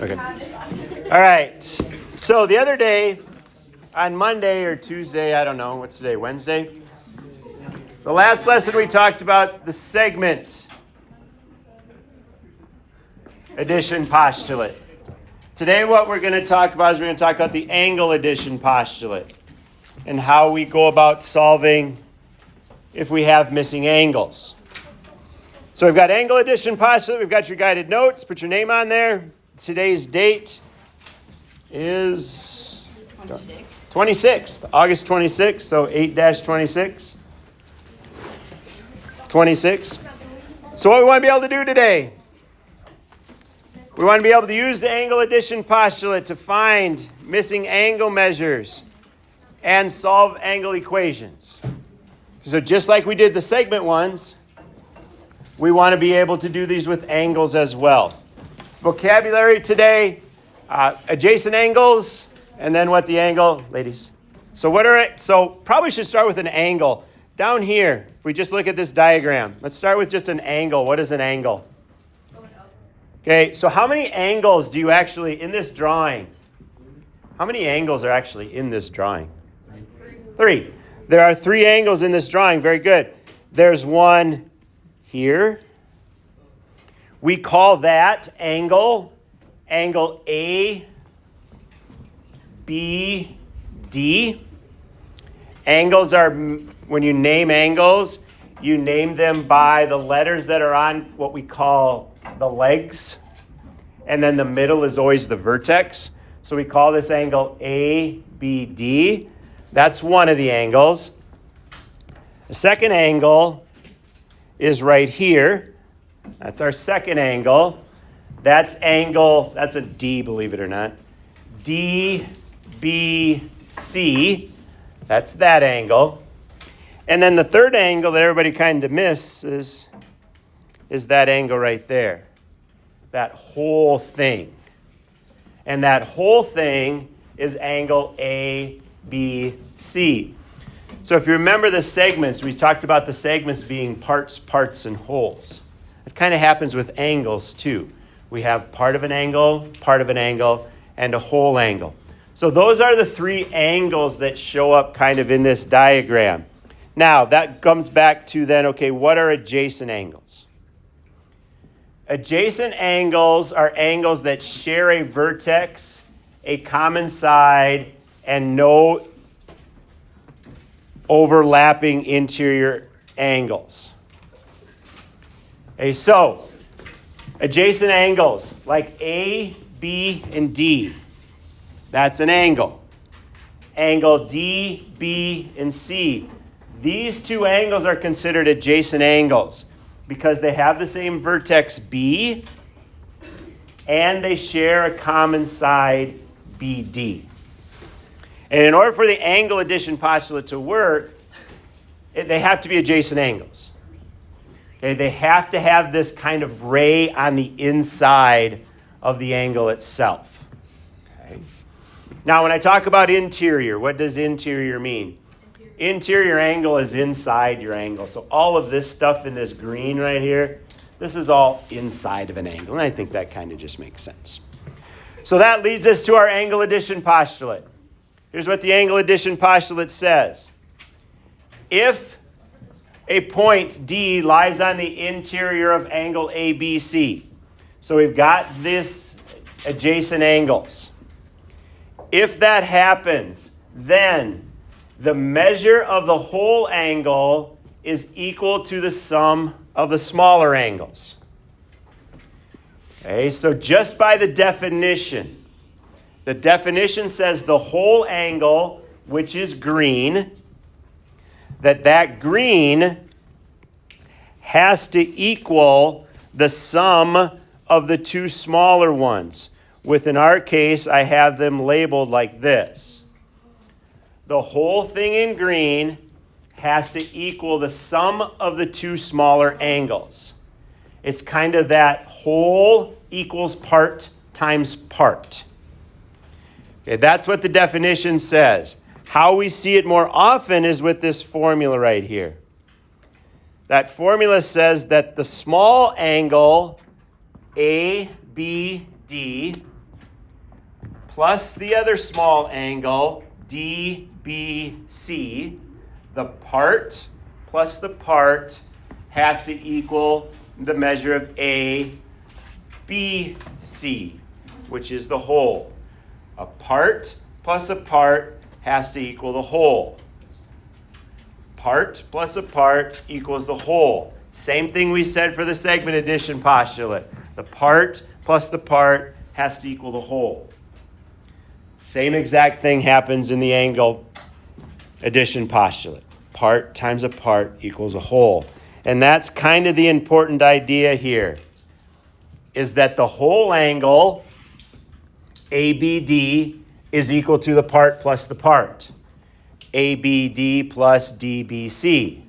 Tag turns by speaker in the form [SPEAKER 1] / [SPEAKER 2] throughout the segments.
[SPEAKER 1] Okay. All right. So the other day, on Monday or Tuesday, I don't know, what's today, Wednesday? The last lesson we talked about the segment addition postulate. Today what we're going to talk about is we're going to talk about the angle addition postulate and how we go about solving if we have missing angles. So we've got angle addition postulate, we've got your guided notes, put your name on there. Today's date is 26th, August 26th, so 8-26. 26. So what we want to be able to do today, we want to be able to use the angle addition postulate to find missing angle measures and solve angle equations. So just like we did the segment ones, we want to be able to do these with angles as well. Vocabulary today, adjacent angles, and then what the angle, ladies. So probably should start with an angle. Down here, if we just look at this diagram, let's start with just an angle. What is an angle? Okay, so how many angles do you actually, in this drawing, how many angles are actually in this drawing? 3. There are 3 angles in this drawing. Very good. There's one here. We call that angle A, B, D. Angles are, when you name angles, you name them by the letters that are on what we call the legs. And then the middle is always the vertex. So we call this angle A, B, D. That's one of the angles. The second angle is right here. That's our second angle. That's a D, believe it or not. D, B, C. That's that angle. And then the third angle that everybody kind of misses is that angle right there. That whole thing. And that whole thing is angle A, B, C. So if you remember the segments, we talked about the segments being parts, and wholes. It kind of happens with angles too. We have part of an angle, and a whole angle. So those are the 3 angles that show up kind of in this diagram. Now, that comes back to then, okay, what are adjacent angles? Adjacent angles are angles that share a vertex, a common side, and no overlapping interior angles. Okay, so adjacent angles like A, B, and D. That's an angle. Angle D, B, and C. These 2 angles are considered adjacent angles because they have the same vertex B and they share a common side BD. And in order for the angle addition postulate to work, they have to be adjacent angles. Okay, they have to have this kind of ray on the inside of the angle itself. Okay. Now, when I talk about interior, what does interior mean? Interior angle is inside your angle. So all of this stuff in this green right here, this is all inside of an angle. And I think that kind of just makes sense. So that leads us to our angle addition postulate. Here's what the angle addition postulate says. If a point D lies on the interior of angle ABC, so we've got this adjacent angles. If that happens, then the measure of the whole angle is equal to the sum of the smaller angles. Okay, so just by the definition says the whole angle, which is green, that green has to equal the sum of the 2 smaller ones. In our case, I have them labeled like this. The whole thing in green has to equal the sum of the 2 smaller angles. It's kind of that whole equals part times part. Okay, that's what the definition says. How we see it more often is with this formula right here. That formula says that the small angle ABD plus the other small angle, DBC, the part plus the part has to equal the measure of ABC, which is the whole. A part plus a part has to equal the whole. Part plus a part equals the whole. Same thing we said for the segment addition postulate. The part plus the part has to equal the whole. Same exact thing happens in the angle addition postulate. Part times a part equals a whole. And that's kind of the important idea here, is that the whole angle, ABD, is equal to the part plus the part. ABD plus DBC.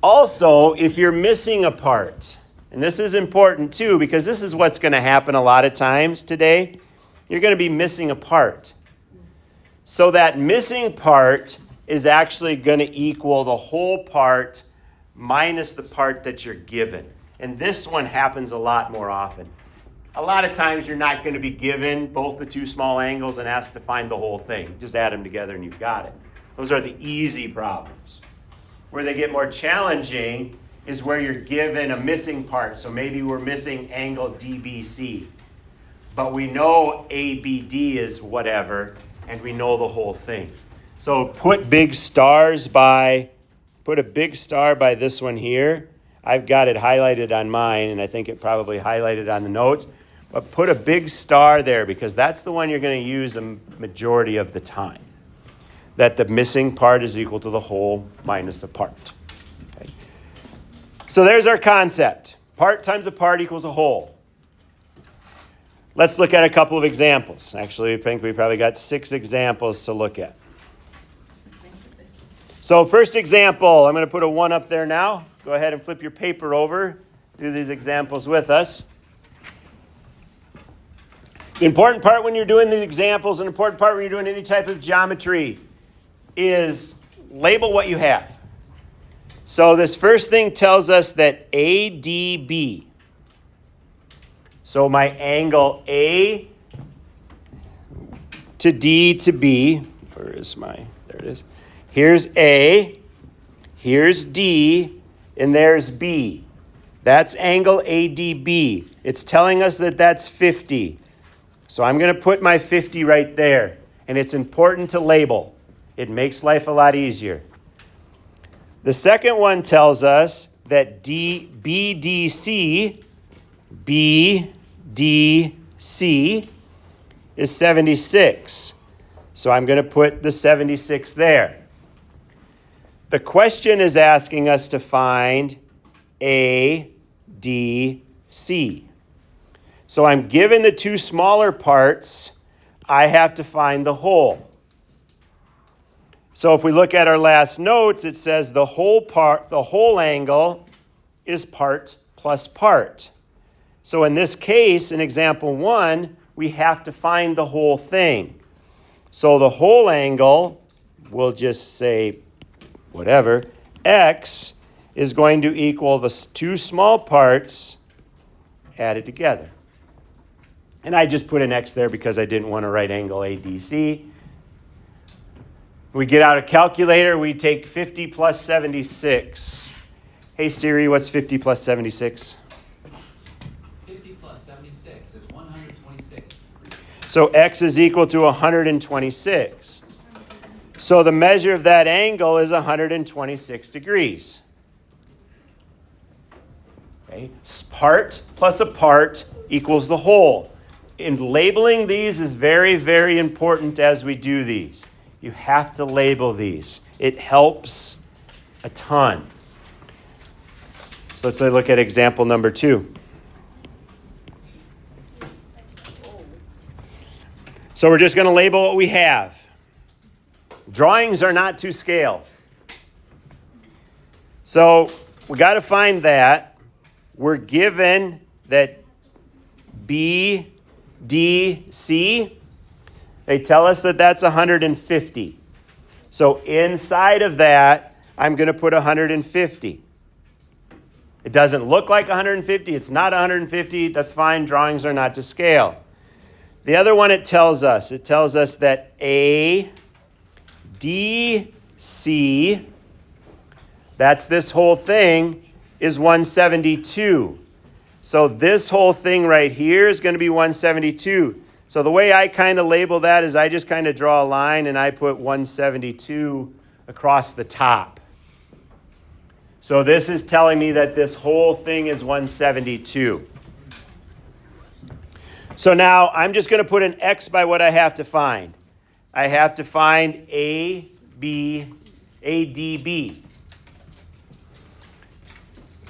[SPEAKER 1] Also, if you're missing a part, and this is important too, because this is what's going to happen a lot of times today, you're going to be missing a part. So that missing part is actually going to equal the whole part minus the part that you're given. And this one happens a lot more often. A lot of times you're not going to be given both the two small angles and asked to find the whole thing. Just add them together and you've got it. Those are the easy problems. Where they get more challenging is where you're given a missing part. So maybe we're missing angle DBC. But we know ABD is whatever, and we know the whole thing. So put a big star by this one here. I've got it highlighted on mine, and I think it probably highlighted on the notes. But put a big star there because that's the one you're going to use the majority of the time. That the missing part is equal to the whole minus the part. Okay. So there's our concept. Part times a part equals a whole. Let's look at a couple of examples. Actually, I think we probably got 6 examples to look at. So first example, I'm going to put a 1 up there now. Go ahead and flip your paper over. Do these examples with us. The important part when you're doing these examples, an important part when you're doing any type of geometry is label what you have. So this first thing tells us that ADB. So my angle A to D to B, where is my, there it is. Here's A, here's D, and there's B. That's angle ADB. It's telling us that that's 50. So I'm going to put my 50 right there. And it's important to label. It makes life a lot easier. The second one tells us that BDC is 76. So I'm going to put the 76 there. The question is asking us to find ADC. So I'm given the 2 smaller parts. I have to find the whole. So if we look at our last notes, it says the whole angle is part plus part. So in this case, in example 1, we have to find the whole thing. So the whole angle, we'll just say whatever, X is going to equal the 2 small parts added together. And I just put an X there because I didn't want to write angle ADC. We get out a calculator, we take 50 plus 76. Hey Siri, what's 50 plus 76?
[SPEAKER 2] 50 plus 76 is 126.
[SPEAKER 1] So X is equal to 126. So the measure of that angle is 126 degrees. Okay. Part plus a part equals the whole. And labeling these is very, very important as we do these. You have to label these. It helps a ton. So let's look at example number 2. So we're just going to label what we have. Drawings are not to scale. So we got to find that. We're given that BDC. They tell us that that's 150. So inside of that, I'm going to put 150. It doesn't look like 150. It's not 150. That's fine. Drawings are not to scale. The other one it tells us that ADC, that's this whole thing, is 172. So this whole thing right here is going to be 172. So the way I kind of label that is I just kind of draw a line and I put 172 across the top. So this is telling me that this whole thing is 172. So now I'm just going to put an X by what I have to find. I have to find ADB,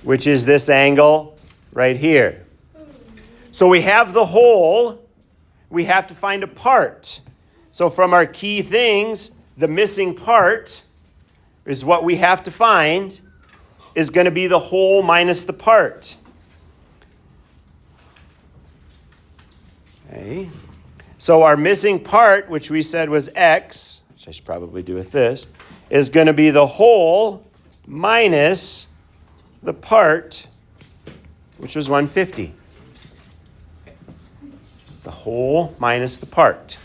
[SPEAKER 1] which is this angle right here. So we have the whole, we have to find a part. So from our key things, the missing part is what we have to find is going to be the whole minus the part. Okay. So our missing part, which we said was X, which I should probably do with this, is going to be the whole minus the part, which was 150. The whole minus the part.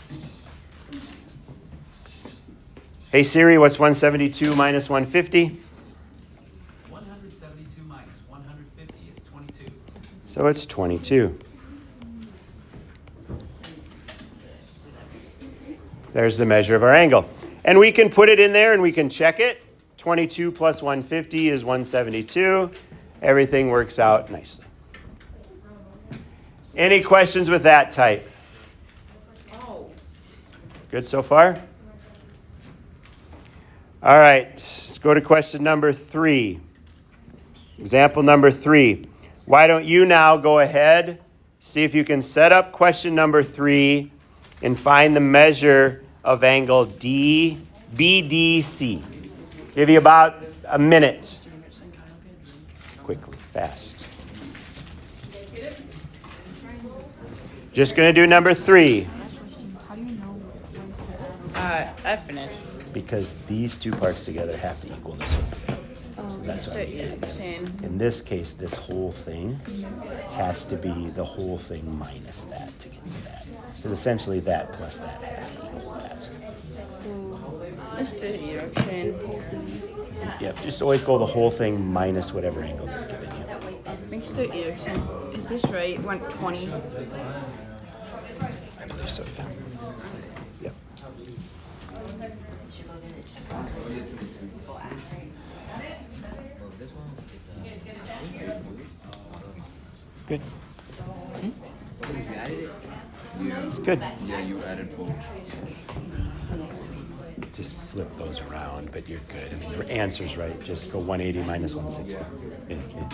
[SPEAKER 1] Hey Siri, what's 172 minus 150?
[SPEAKER 2] 172 minus 150 is 22.
[SPEAKER 1] So it's 22. There's the measure of our angle. And we can put it in there and we can check it. 22 plus 150 is 172. Everything works out nicely. Any questions with that type? Good so far? All right, let's go to question number 3. Example number 3. Why don't you now go ahead, see if you can set up question number 3 and find the measure of angle BDC. Give you about a minute. Quickly, fast. Just going to do number 3.
[SPEAKER 3] I finished.
[SPEAKER 1] Because these two parts together have to equal this whole thing. So that's what I'm getting. In this case, this whole thing has to be the whole thing minus that to get to that. Because essentially that plus that has to equal that.
[SPEAKER 3] Mr. Erickson.
[SPEAKER 1] Yep, just always go the whole thing minus whatever angle they're giving you.
[SPEAKER 3] Mr. Erickson, is this right? 120?
[SPEAKER 1] I believe so, yeah. Yep. Good. It's good.
[SPEAKER 4] Yeah, you added both.
[SPEAKER 1] Just flip those around, but you're good. I mean, your answer's right. Just go 180 minus 160. Yeah, yeah, yeah.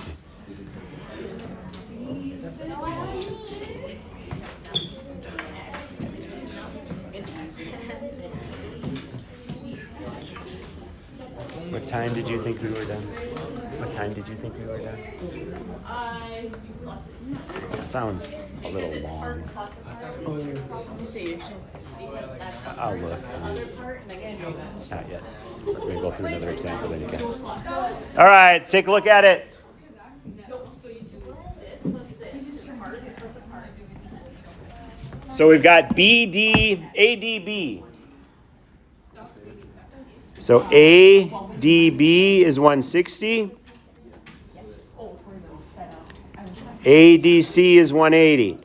[SPEAKER 1] What time did you think we were done? What time did you think we were done? It sounds a little long.
[SPEAKER 3] Mr. Erickson.
[SPEAKER 1] I'll look. Not yet. We're going to go through another example, then you can. All right, let's take a look at it. So we've got ADB. So ADB is 160. ADC is 180.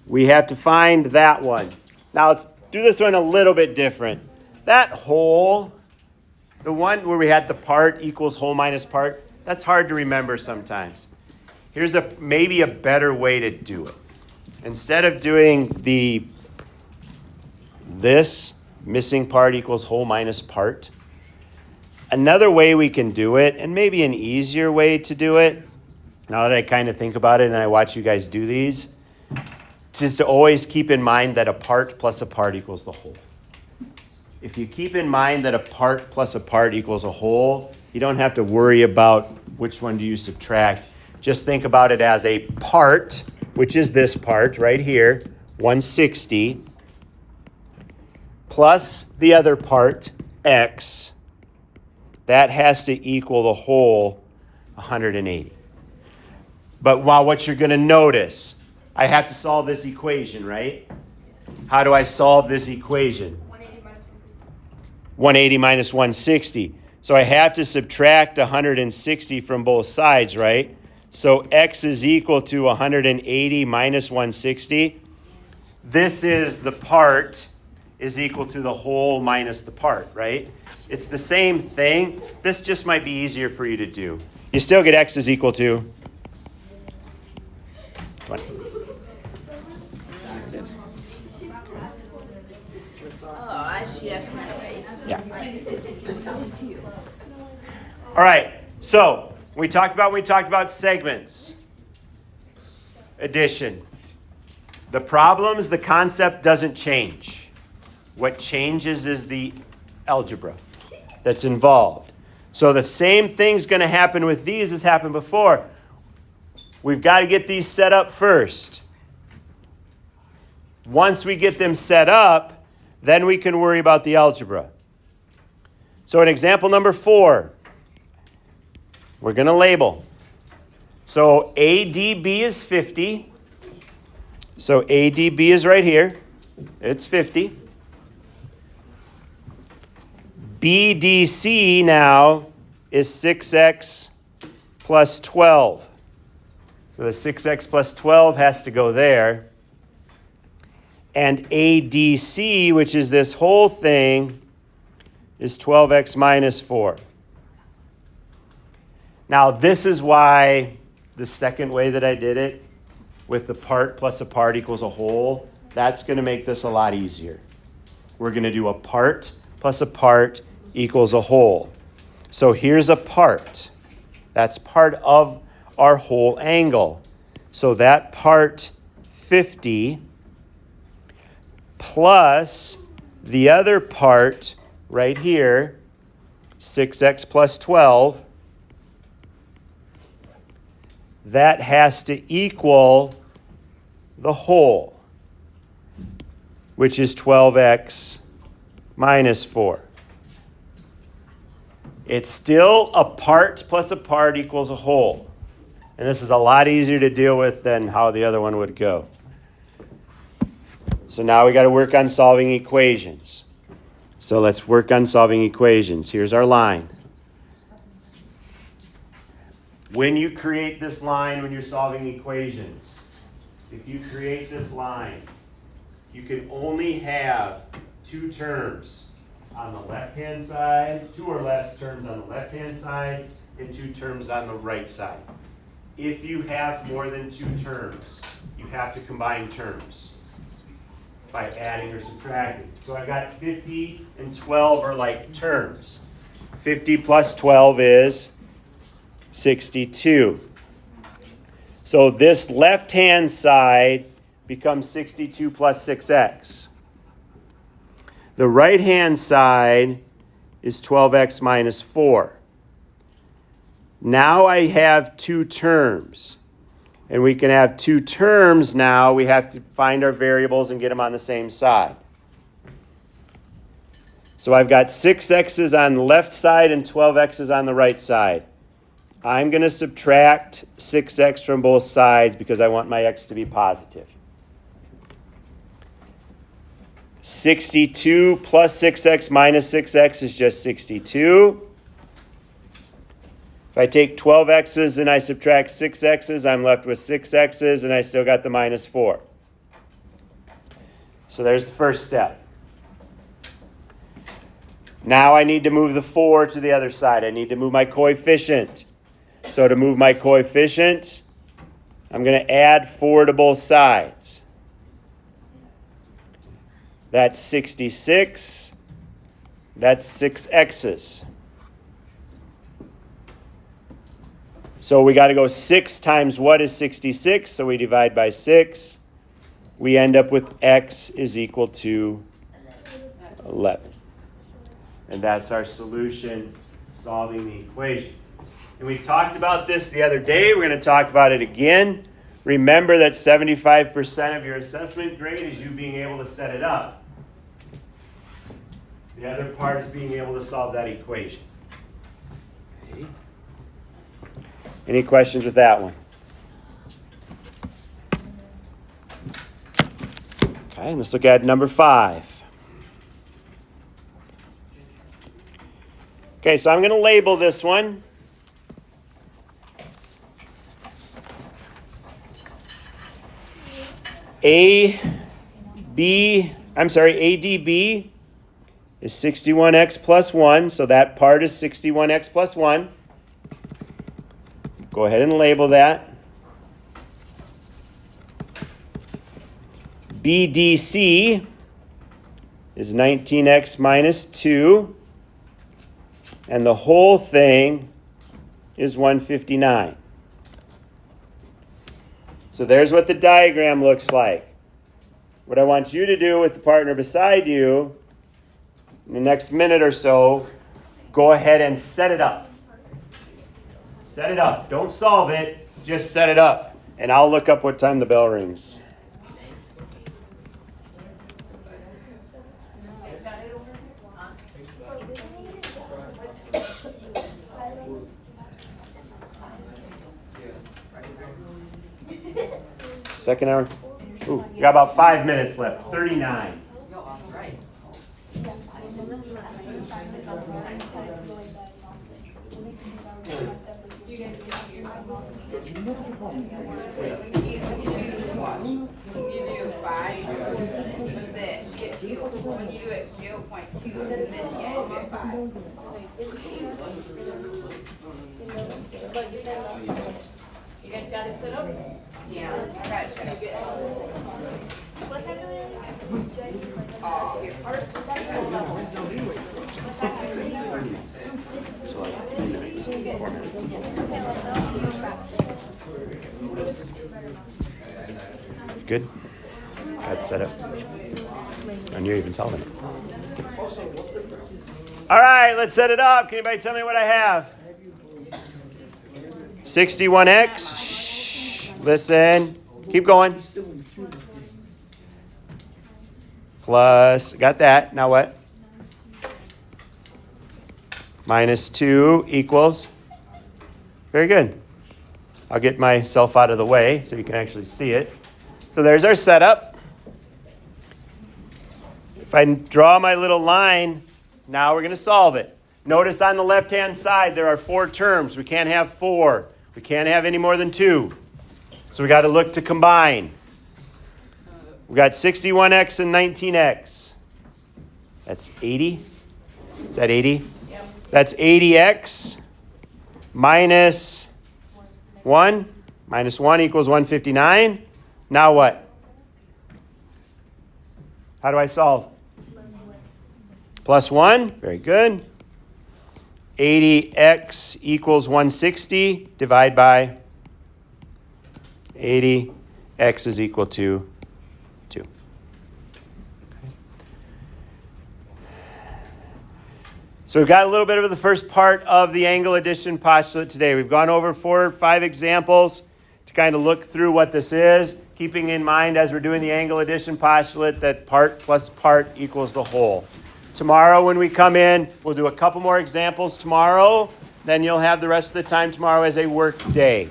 [SPEAKER 1] We have to find that one. Now let's do this one a little bit different. That whole, the one where we had the part equals whole minus part, that's hard to remember sometimes. Here's maybe a better way to do it. Instead of doing this missing part equals whole minus part, another way we can do it, and maybe an easier way to do it, now that I kind of think about it and I watch you guys do these, is to always keep in mind that a part plus a part equals the whole. If you keep in mind that a part plus a part equals a whole, you don't have to worry about which one do you subtract. Just think about it as a part, which is this part right here, 160, plus the other part, x. That has to equal the whole, 180. But what you're going to notice, I have to solve this equation, right? How do I solve this equation? 180 minus 160. So I have to subtract 160 from both sides, right? So x is equal to 180 minus 160. This is the part is equal to the whole minus the part, right? It's the same thing. This just might be easier for you to do. You still get x is equal to...
[SPEAKER 3] Oh, I see that kind of way.
[SPEAKER 1] Yeah. All right. So we talked about segments. Addition. The problems, the concept doesn't change. What changes is the algebra that's involved. So the same thing's going to happen with these as happened before. We've got to get these set up first. Once we get them set up, then we can worry about the algebra. So in example number 4, we're going to label. So ADB is 50. So ADB is right here. It's 50. BDC now is 6x plus 12. So the 6x plus 12 has to go there. And ADC, which is this whole thing, is 12x minus 4. Now, this is why the second way that I did it, with the part plus a part equals a whole, that's going to make this a lot easier. We're going to do a part plus a part equals a whole. So here's a part. That's part of our whole angle. So that part 50 plus the other part right here, 6x plus 12, that has to equal the whole, which is 12x minus 4. It's still a part plus a part equals a whole. And this is a lot easier to deal with than how the other one would go. So now we got to work on solving equations. So let's work on solving equations. Here's our line. When you create this line, when you're solving equations, if you create this line, you can only have two terms on the left-hand side, two or less terms on the left-hand side, and two terms on the right side. If you have more than two terms, you have to combine terms by adding or subtracting. So I got 50 and 12 are like terms. 50 plus 12 is 62. So this left-hand side becomes 62 plus 6x. The right-hand side is 12x minus 4. Now I have two terms. And we can have two terms now. We have to find our variables and get them on the same side. So I've got 6x's on the left side and 12x's on the right side. I'm going to subtract 6x from both sides because I want my x to be positive. 62 plus 6x minus 6x is just 62. If I take 12x's and I subtract 6x's, I'm left with 6x's and I still got the minus 4. So there's the first step. Now I need to move the 4 to the other side. I need to move my coefficient. So to move my coefficient, I'm going to add 4 to both sides. That's 66. That's 6x's. So we got to go 6 times what is 66? So we divide by 6. We end up with x is equal to 11. And that's our solution, solving the equation. And we talked about this the other day. We're going to talk about it again. Remember that 75% of your assessment grade is you being able to set it up. The other part is being able to solve that equation. Okay. Any questions with that one? Okay, let's look at number 5. Okay, so I'm going to label this one. ADB is 61x plus 1, so that part is 61x plus 1. Go ahead and label that. BDC is 19x minus 2, and the whole thing is 159. So there's what the diagram looks like. What I want you to do with the partner beside you in the next minute or so, go ahead and set it up. Set it up. Don't solve it, just set it up. And I'll look up what time the bell rings. Second hour. Ooh, you got about 5 minutes left. 39.
[SPEAKER 3] When you do it 0.2, then yeah, you get 5.
[SPEAKER 4] You guys got it set up?
[SPEAKER 3] Yeah, I got it checked.
[SPEAKER 5] What time do we
[SPEAKER 3] Your parts.
[SPEAKER 1] Good? Got set up. And you're even solving it. All right, let's set it up. Can anybody tell me what I have? 61x. Shh. Listen. Keep going. Plus, got that. Now what? Minus 2 equals. Very good. I'll get myself out of the way so you can actually see it. So there's our setup. If I draw my little line, now we're going to solve it. Notice on the left-hand side there are 4 terms. We can't have 4. We can't have any more than 2. So we got to look to combine. We got 61x and 19x. That's 80. Is that 80?
[SPEAKER 4] Yep.
[SPEAKER 1] That's 80x minus 1. Minus 1 equals 159. Now what? How do I solve? Plus 1. Very good. 80x equals 160. Divide by 80. X is equal to 2. Okay. So we've got a little bit of the first part of the angle addition postulate today. We've gone over 4 or 5 examples to kind of look through what this is, keeping in mind as we're doing the angle addition postulate that part plus part equals the whole. Tomorrow when we come in, we'll do a couple more examples tomorrow. Then you'll have the rest of the time tomorrow as a work day.